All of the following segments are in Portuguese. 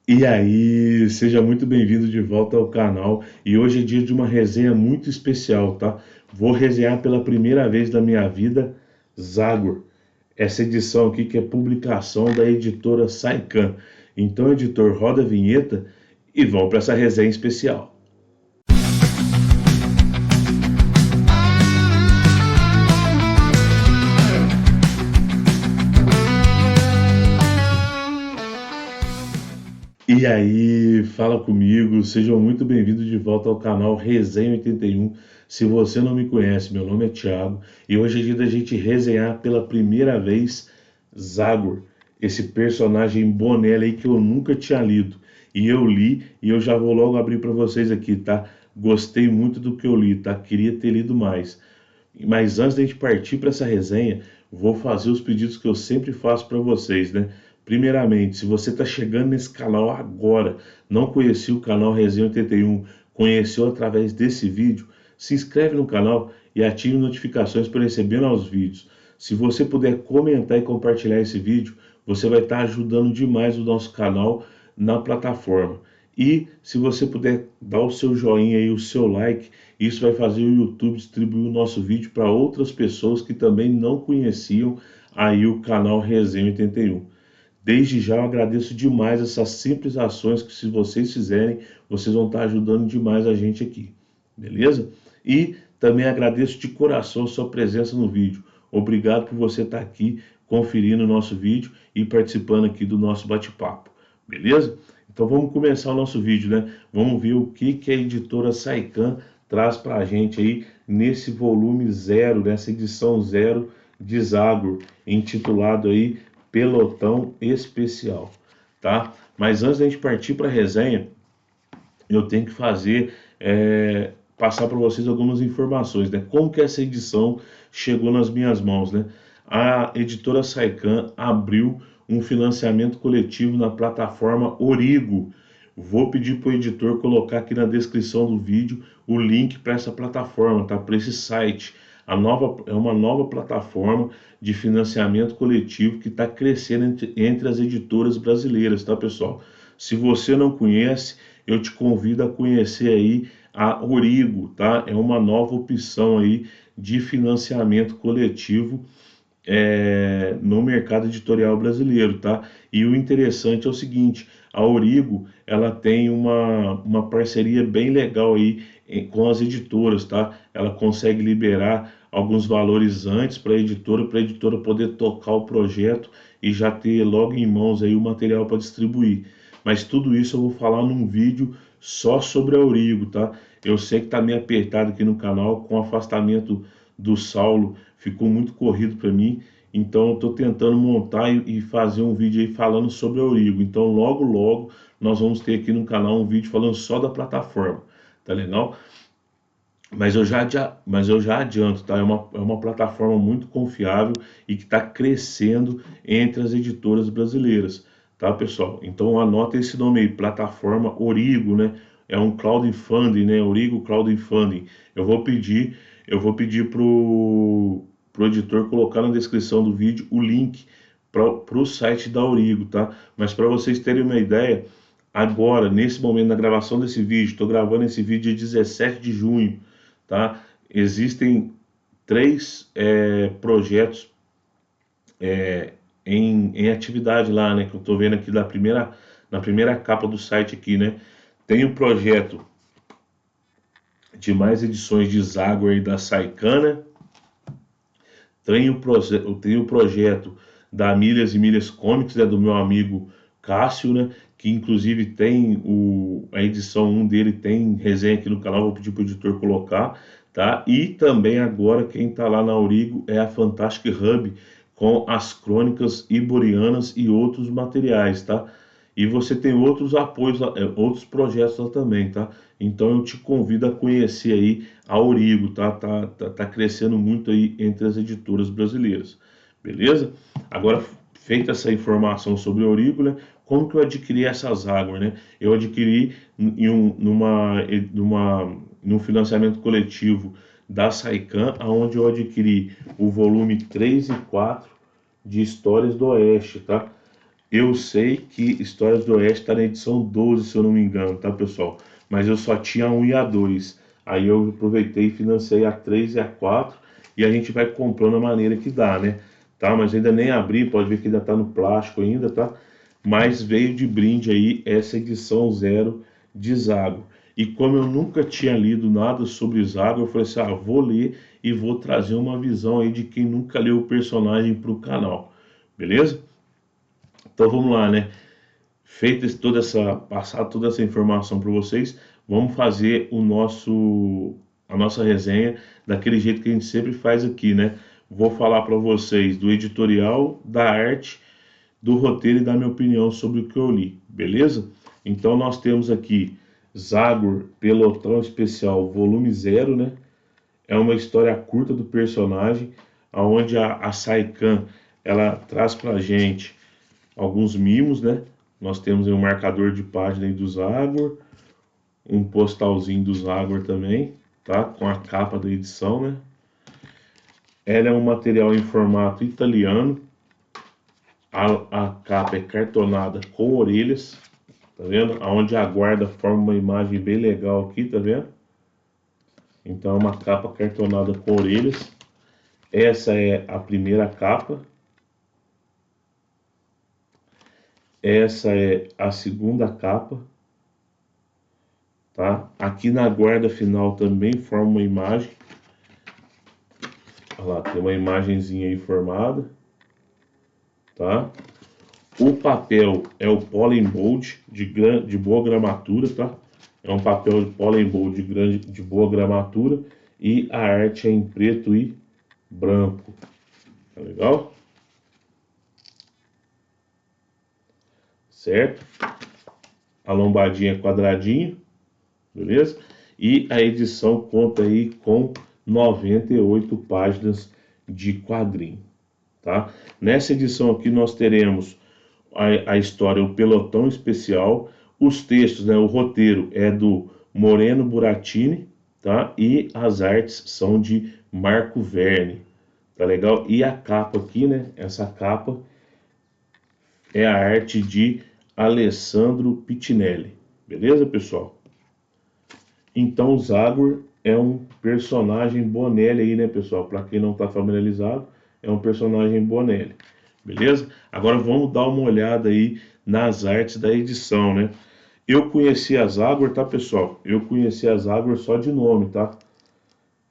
E aí, seja muito bem-vindo de volta ao canal. E hoje é dia de uma resenha muito especial, tá? Vou resenhar pela primeira vez da minha vida Zagor. Essa edição aqui que é publicação da editora Saican. Então, editor, roda a vinheta e vamos para essa resenha especial. E aí, fala comigo, sejam muito bem-vindos de volta ao canal Resenha 81. Se você não me conhece, meu nome é Thiago e hoje é dia da gente resenhar pela primeira vez Zagor, esse personagem Bonelli aí que eu nunca tinha lido. E eu li e eu já vou logo abrir para vocês aqui, tá? Gostei muito do que eu li, tá? Queria ter lido mais. Mas antes da gente partir para essa resenha, vou fazer os pedidos que eu sempre faço para vocês, né? Primeiramente, se você está chegando nesse canal agora, não conhecia o canal Resenha 81, conheceu através desse vídeo, se inscreve no canal e ative notificações para receber novos vídeos. Se você puder comentar e compartilhar esse vídeo, você vai estar ajudando demais o nosso canal na plataforma. E se você puder dar o seu joinha e o seu like, isso vai fazer o YouTube distribuir o nosso vídeo para outras pessoas que também não conheciam aí o canal Resenha 81. Desde já eu agradeço demais essas simples ações que se vocês fizerem, vocês vão estar ajudando demais a gente aqui, beleza? E também agradeço de coração a sua presença no vídeo. Obrigado por você estar aqui conferindo o nosso vídeo e participando aqui do nosso bate-papo, beleza? Então vamos começar o nosso vídeo, né? Vamos ver o que a editora Saican traz para a gente aí nesse volume zero, nessa edição zero de Zagor, intitulado aí Pelotão Especial, tá? Mas antes da gente partir para a resenha, eu tenho que passar para vocês algumas informações, né? Como que essa edição chegou nas minhas mãos, né? A editora Saican abriu um financiamento coletivo na plataforma Origo. Vou pedir para o editor colocar aqui na descrição do vídeo o link para essa plataforma, tá? Para esse site. É uma nova plataforma de financiamento coletivo que está crescendo entre as editoras brasileiras, tá, pessoal? Se você não conhece, eu te convido a conhecer aí a Origo, tá? É uma nova opção aí de financiamento coletivo no mercado editorial brasileiro, tá? E o interessante é o seguinte, a Origo, ela tem uma parceria bem legal aí com as editoras, tá? Ela consegue liberar alguns valores antes para a editora poder tocar o projeto e já ter logo em mãos aí o material para distribuir. Mas tudo isso eu vou falar num vídeo só sobre a Origo, tá? Eu sei que tá meio apertado aqui no canal com o afastamento do Saulo, ficou muito corrido para mim, então eu estou tentando montar e fazer um vídeo aí falando sobre a Origo. Então logo logo nós vamos ter aqui no canal um vídeo falando só da plataforma, tá legal? Mas eu já adianto, tá? É uma plataforma muito confiável e que está crescendo entre as editoras brasileiras, tá, pessoal? Então anota esse nome aí, plataforma Origo, né? É um crowdfunding, né? Origo Crowdfunding. Eu vou pedir pro editor colocar na descrição do vídeo o link para o site da Origo, tá? Mas para vocês terem uma ideia, agora, nesse momento, na gravação desse vídeo, estou gravando esse vídeo dia 17 de junho, tá? Existem três projetos em atividade lá, né? Que eu estou vendo aqui na primeira capa do site aqui, né? Tem o projeto de mais edições de Zagor e da Saicana, tem o projeto da Milhas e Milhas Comics, né, do meu amigo Cássio, né, que inclusive tem a edição 1 dele, tem resenha aqui no canal, vou pedir para o editor colocar, tá? E também agora quem está lá na Origo é a Fantastic Hub, com as crônicas iborianas e outros materiais, tá? E você tem outros apoios, outros projetos lá também, tá? Então eu te convido a conhecer aí a Origo, tá? Tá crescendo muito aí entre as editoras brasileiras, beleza? Agora, feita essa informação sobre a Origo, né? Como que eu adquiri essas águas, né? Eu adquiri num financiamento coletivo da Saican, onde eu adquiri o volume 3 e 4 de Histórias do Oeste, tá? Eu sei que Histórias do Oeste está na edição 12, se eu não me engano, tá, pessoal? Mas eu só tinha a 1 e a 2. Aí eu aproveitei e financei a 3 e a 4 e a gente vai comprando a maneira que dá, né? Tá? Mas ainda nem abri, pode ver que ainda tá no plástico ainda, tá? Mas veio de brinde aí essa edição zero de Zago. E como eu nunca tinha lido nada sobre Zago, eu falei assim, ah, vou ler e vou trazer uma visão aí de quem nunca leu o personagem para o canal. Beleza? Então vamos lá, né? Feita toda essa, passar toda essa informação para vocês, vamos fazer a nossa resenha daquele jeito que a gente sempre faz aqui, né? Vou falar para vocês do editorial, da arte, do roteiro e da minha opinião sobre o que eu li, beleza? Então nós temos aqui Zagor Pelotão Especial Volume 0, né? É uma história curta do personagem, onde a Saikan ela traz pra gente alguns mimos, né? Nós temos aí um marcador de página aí do Zagor, um postalzinho do Zagor também, tá? Com a capa da edição, né? Ela é um material em formato italiano. A capa é cartonada com orelhas, tá vendo? Onde a guarda forma uma imagem bem legal aqui, tá vendo? Então é uma capa cartonada com orelhas. Essa é a primeira capa. Essa é a segunda capa, tá? Aqui na guarda final também forma uma imagem. Olha lá, tem uma imagenzinha aí formada, tá? O papel é o Pollen Bold de boa gramatura, tá? É um papel de Pollen Bold de boa gramatura e a arte é em preto e branco. Tá legal? Certo? A lombadinha é quadradinho, beleza? E a edição conta aí com 98 páginas de quadrinho, tá? Nessa edição aqui nós teremos a história, o pelotão especial, os textos, né? O roteiro é do Moreno Buratini, tá? E as artes são de Marco Verne, tá legal? E a capa aqui, né? Essa capa é a arte de Alessandro Pitinelli, beleza, pessoal? Então, o Zagor é um personagem Bonelli aí, né, pessoal? Para quem não está familiarizado, é um personagem Bonelli, beleza? Agora vamos dar uma olhada aí nas artes da edição, né? Eu conheci a Zagor, tá, pessoal? Eu conheci a Zagor só de nome, tá?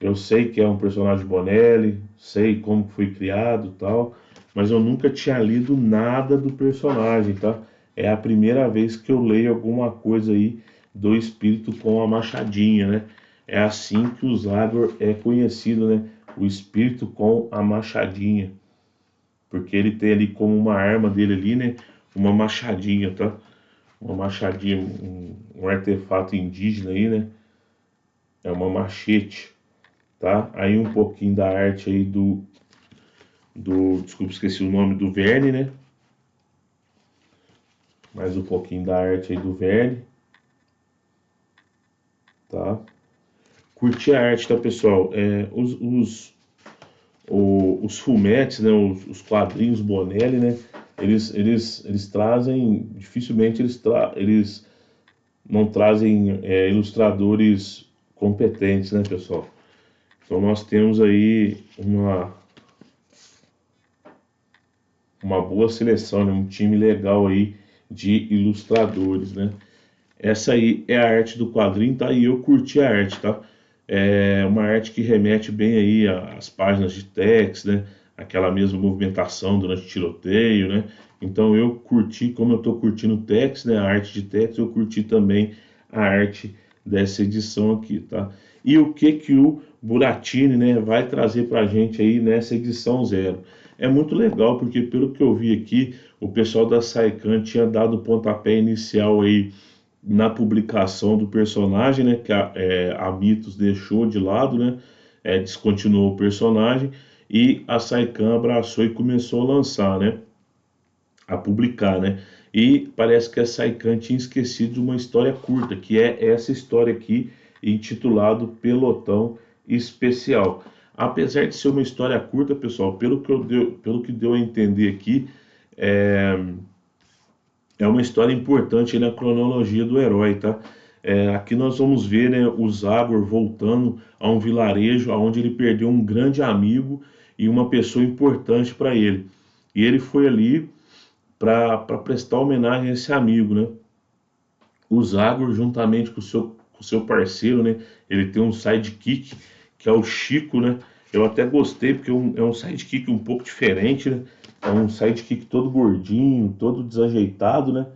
Eu sei que é um personagem Bonelli, sei como foi criado e tal, mas eu nunca tinha lido nada do personagem, tá? É a primeira vez que eu leio alguma coisa aí do espírito com a machadinha, né? É assim que o Zagor é conhecido, né? O espírito com a machadinha, porque ele tem ali como uma arma dele ali, né? Uma machadinha, tá? Uma machadinha, um artefato indígena aí, né? É uma machete, tá? Aí um pouquinho da arte aí desculpa, esqueci o nome do Verne, né? Mais um pouquinho da arte aí do Verne, tá? Curti a arte, tá, pessoal? Os fumetes, né? Os quadrinhos Bonelli, né? Eles trazem, dificilmente eles não trazem ilustradores competentes, né, pessoal? Então nós temos aí uma boa seleção, né? Um time legal aí de ilustradores, né? Essa aí é a arte do quadrinho, tá? E eu curti a arte, tá? É uma arte que remete bem aí às páginas de text, né? Aquela mesma movimentação durante o tiroteio, né? Então eu curti, como eu tô curtindo o text, né? A arte de text, eu curti também a arte dessa edição aqui, tá? E o que o Buratini, né, vai trazer pra gente aí nessa edição zero? É muito legal, porque pelo que eu vi aqui, o pessoal da Saikan tinha dado o pontapé inicial aí na publicação do personagem, né, que a Mitos deixou de lado, né, descontinuou o personagem, e a Saikan abraçou e começou a lançar, né, a publicar, né, e parece que a Saikan tinha esquecido de uma história curta, que é essa história aqui, intitulado Pelotão Especial. Apesar de ser uma história curta, pessoal, pelo que deu a entender aqui, é, é uma história importante aí na cronologia do herói, tá? Aqui nós vamos ver, né, o Zagor voltando a um vilarejo onde ele perdeu um grande amigo e uma pessoa importante para ele. E ele foi ali para prestar homenagem a esse amigo, né? O Zagor, juntamente com o seu parceiro, né? Ele tem um sidekick, que é o Chico, né? Eu até gostei, porque é um sidekick um pouco diferente, né? É um sidekick todo gordinho, todo desajeitado, né?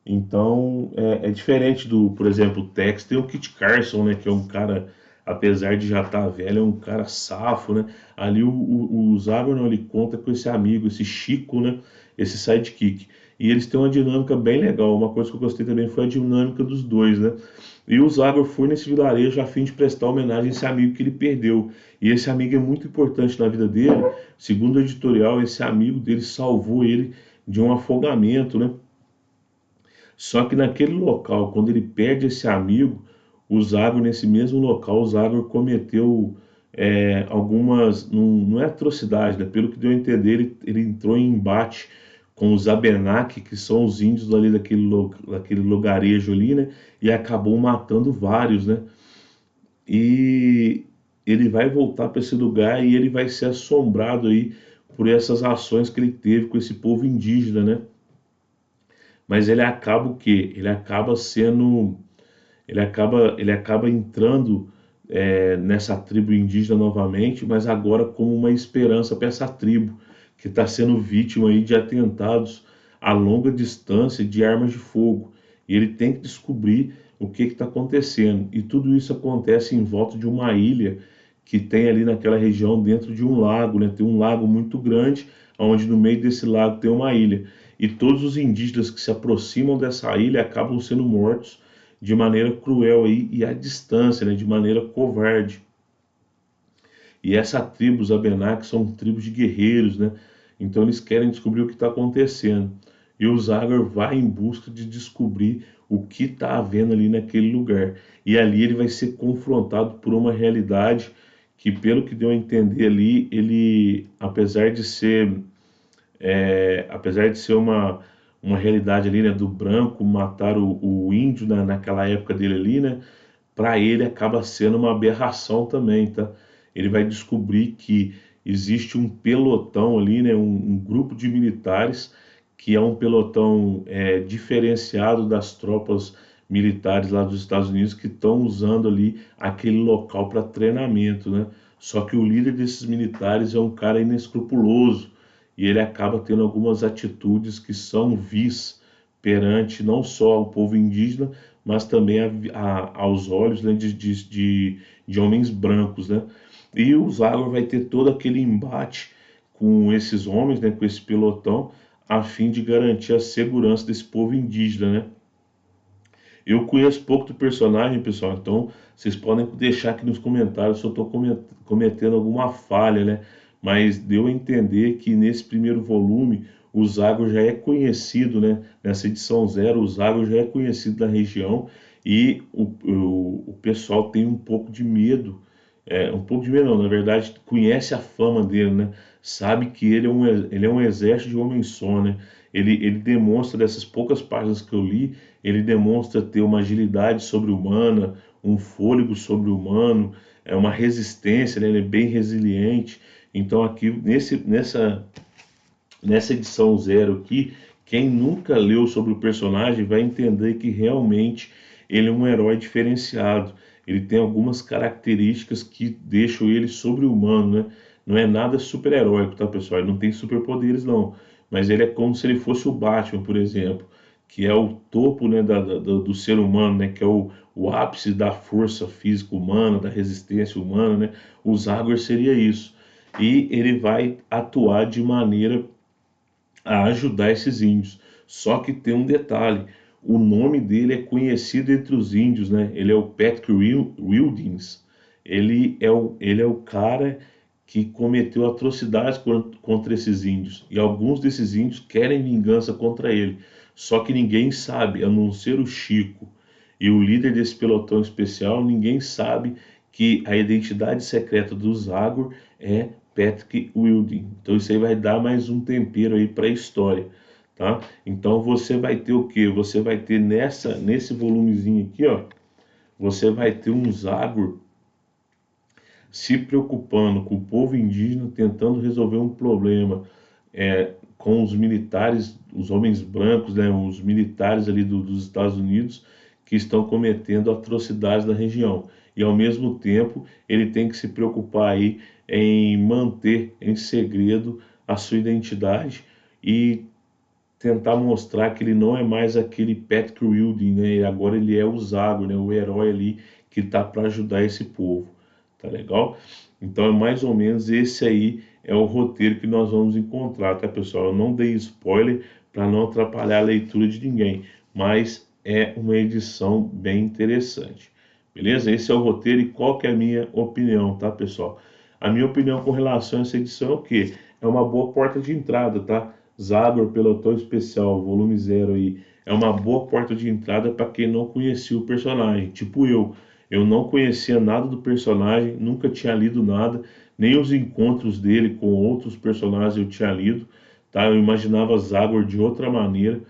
Então é diferente do, por exemplo, o Tex. Tem o Kit Carson, né? Que é um cara, apesar de já estar velho, é um cara safo, né? Ali o Zagor, não, ele conta com esse amigo, esse Chico, né? Esse sidekick. E eles têm uma dinâmica bem legal. Uma coisa que eu gostei também foi a dinâmica dos dois, né? E o Zagor foi nesse vilarejo a fim de prestar homenagem a esse amigo que ele perdeu. E esse amigo é muito importante na vida dele. Segundo o editorial, esse amigo dele salvou ele de um afogamento, né? Só que naquele local, quando ele perde esse amigo, o Zagor, nesse mesmo local, o Zagor cometeu algumas, não é atrocidade, né? Pelo que deu a entender, ele entrou em embate com os Abenaki, que são os índios ali daquele lugarejo ali, né? E acabou matando vários, né? E ele vai voltar para esse lugar e ele vai ser assombrado aí por essas ações que ele teve com esse povo indígena, né? Mas ele acaba o quê? Ele acaba entrando nessa tribo indígena novamente, mas agora como uma esperança para essa tribo que está sendo vítima aí de atentados a longa distância de armas de fogo. E ele tem que descobrir o que está acontecendo. E tudo isso acontece em volta de uma ilha que tem ali naquela região dentro de um lago, né? Tem um lago muito grande, onde no meio desse lago tem uma ilha. E todos os indígenas que se aproximam dessa ilha acabam sendo mortos de maneira cruel aí, e à distância, né? De maneira covarde. E essa tribo, os Abenaki, são tribos de guerreiros, né? Então eles querem descobrir o que está acontecendo. E o Zagor vai em busca de descobrir o que está havendo ali naquele lugar. E ali ele vai ser confrontado por uma realidade que, pelo que deu a entender ali, ele, apesar de ser uma realidade ali, né, do branco matar o índio naquela época dele ali, né, para ele acaba sendo uma aberração também, tá? Ele vai descobrir que existe um pelotão ali, né, um grupo de militares que é um pelotão diferenciado das tropas militares lá dos Estados Unidos que estão usando ali aquele local para treinamento, né? Só que o líder desses militares é um cara inescrupuloso e ele acaba tendo algumas atitudes que são vis perante não só ao povo indígena, mas também aos olhos, né, de homens brancos, né? E o Zagor vai ter todo aquele embate com esses homens, né, com esse pelotão, a fim de garantir a segurança desse povo indígena, né? Eu conheço pouco do personagem, pessoal, então vocês podem deixar aqui nos comentários se eu estou cometendo alguma falha, né? Mas deu a entender que nesse primeiro volume o Zago já é conhecido, né? Nessa edição zero, o Zago já é conhecido na região e o pessoal tem um pouco de medo não, na verdade conhece a fama dele, né? Sabe que ele é um exército de homem só, né? Ele demonstra dessas poucas páginas que eu li, ele demonstra ter uma agilidade sobre-humana, um fôlego sobre-humano, uma resistência, né? Ele é bem resiliente. Então aqui nessa edição zero aqui, quem nunca leu sobre o personagem vai entender que realmente ele é um herói diferenciado. Ele tem algumas características que deixam ele sobre-humano, né? Não é nada super-heróico, tá, pessoal? Ele não tem superpoderes, não. Mas ele é como se ele fosse o Batman, por exemplo, que é o topo, né, do ser humano, né? Que é o ápice da força física humana, da resistência humana, né? O Zagor seria isso. E ele vai atuar de maneira a ajudar esses índios. Só que tem um detalhe, o nome dele é conhecido entre os índios, né? Ele é o Patrick Wildings. Ele é o cara que cometeu atrocidades contra esses índios. E alguns desses índios querem vingança contra ele. Só que ninguém sabe, a não ser o Chico e o líder desse pelotão especial, ninguém sabe que a identidade secreta do Zagor é Patrick Wilding. Então isso aí vai dar mais um tempero aí para a história. tá? Então você vai ter o que? Você vai ter nesse volumezinho aqui, ó, você vai ter um Zagor se preocupando com o povo indígena, tentando resolver um problema com os militares, os homens brancos, né, os militares ali dos Estados Unidos que estão cometendo atrocidades na região. E ao mesmo tempo ele tem que se preocupar aí em manter em segredo a sua identidade e tentar mostrar que ele não é mais aquele Patrick Wilding, né? Agora ele é o Zagor, né? O herói ali que tá para ajudar esse povo, tá legal? Então é mais ou menos esse aí é o roteiro que nós vamos encontrar, tá, pessoal? Eu não dei spoiler para não atrapalhar a leitura de ninguém, mas é uma edição bem interessante. Beleza? Esse é o roteiro e qual que é a minha opinião, tá, pessoal? A minha opinião com relação a essa edição é o quê? É uma boa porta de entrada, tá? Zagor Pelotão Especial, volume 0 aí, é uma boa porta de entrada para quem não conhecia o personagem, tipo eu. Eu não conhecia nada do personagem, nunca tinha lido nada, nem os encontros dele com outros personagens eu tinha lido, tá? Eu imaginava Zagor de outra maneira,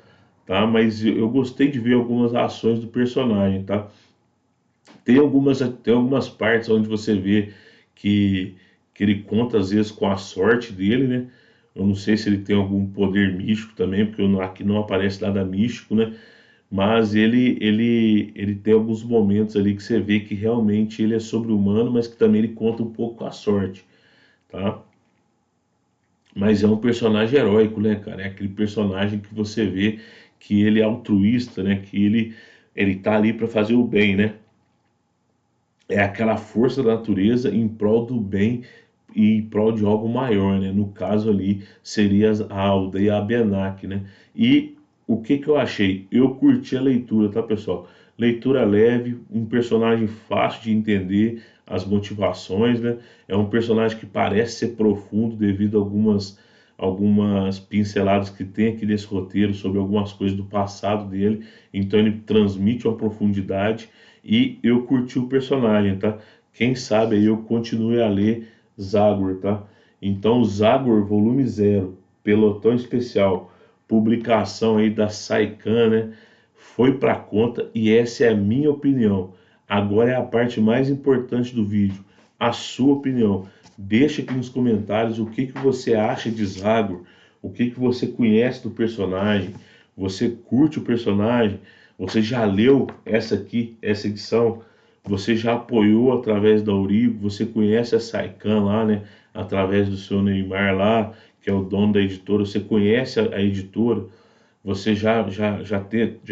tá? Mas eu gostei de ver algumas ações do personagem, tá? Tem algumas partes onde você vê que, que ele conta às vezes com a sorte dele, né? Eu não sei se ele tem algum poder místico também, porque aqui não aparece nada místico, né? Mas ele tem alguns momentos ali que você vê que realmente ele é sobre-humano, mas que também ele conta um pouco com a sorte, tá? Mas é um personagem heróico, né, cara? É aquele personagem que você vê que ele é altruísta, né? Que ele tá ali para fazer o bem, né? É aquela força da natureza em prol do bem e em prol de algo maior, né? No caso ali seria a aldeia Abenac, né? E o que que eu achei? Eu curti a leitura, tá, pessoal? Leitura leve, um personagem fácil de entender as motivações, né? É um personagem que parece ser profundo devido a algumas pinceladas que tem aqui nesse roteiro sobre algumas coisas do passado dele. Então ele transmite uma profundidade e eu curti o personagem, tá? Quem sabe aí eu continue a ler Zagor, tá? Então, Zagor, volume 0, Pelotão Especial, publicação aí da Saikan, né? Foi pra conta e essa é a minha opinião. Agora é a parte mais importante do vídeo, a sua opinião. Deixa aqui nos comentários o que que você acha de Zagor, o que que você conhece do personagem, você curte o personagem, você já leu essa aqui, essa edição? Você já apoiou através da Aurigo? Você conhece a Saikan lá, né? Através do seu Neymar lá, que é o dono da editora. Você conhece a editora? Você já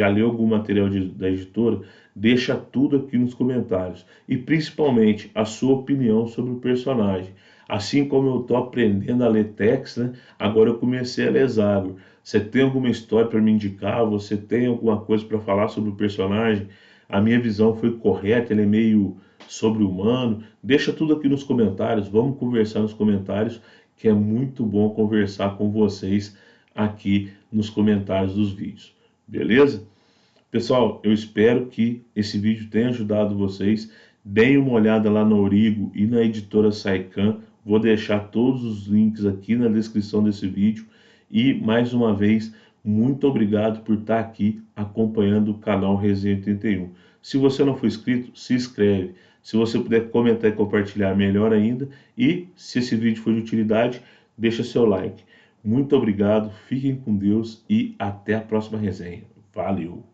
leu algum material da editora? Deixa tudo aqui nos comentários. E principalmente a sua opinião sobre o personagem. Assim como eu estou aprendendo a ler text, né? Agora eu comecei a ler Zagor. Você tem alguma história para me indicar? Você tem alguma coisa para falar sobre o personagem? A minha visão foi correta, ele é meio sobre-humano. Deixa tudo aqui nos comentários. Vamos conversar nos comentários, que é muito bom conversar com vocês aqui nos comentários dos vídeos. Beleza? Pessoal, eu espero que esse vídeo tenha ajudado vocês. Deem uma olhada lá no Aurigo e na editora Saikan. Vou deixar todos os links aqui na descrição desse vídeo. E, mais uma vez, muito obrigado por estar aqui acompanhando o canal Resenha 81. Se você não for inscrito, se inscreve. Se você puder comentar e compartilhar, melhor ainda. E, se esse vídeo for de utilidade, deixa seu like. Muito obrigado, fiquem com Deus e até a próxima resenha. Valeu!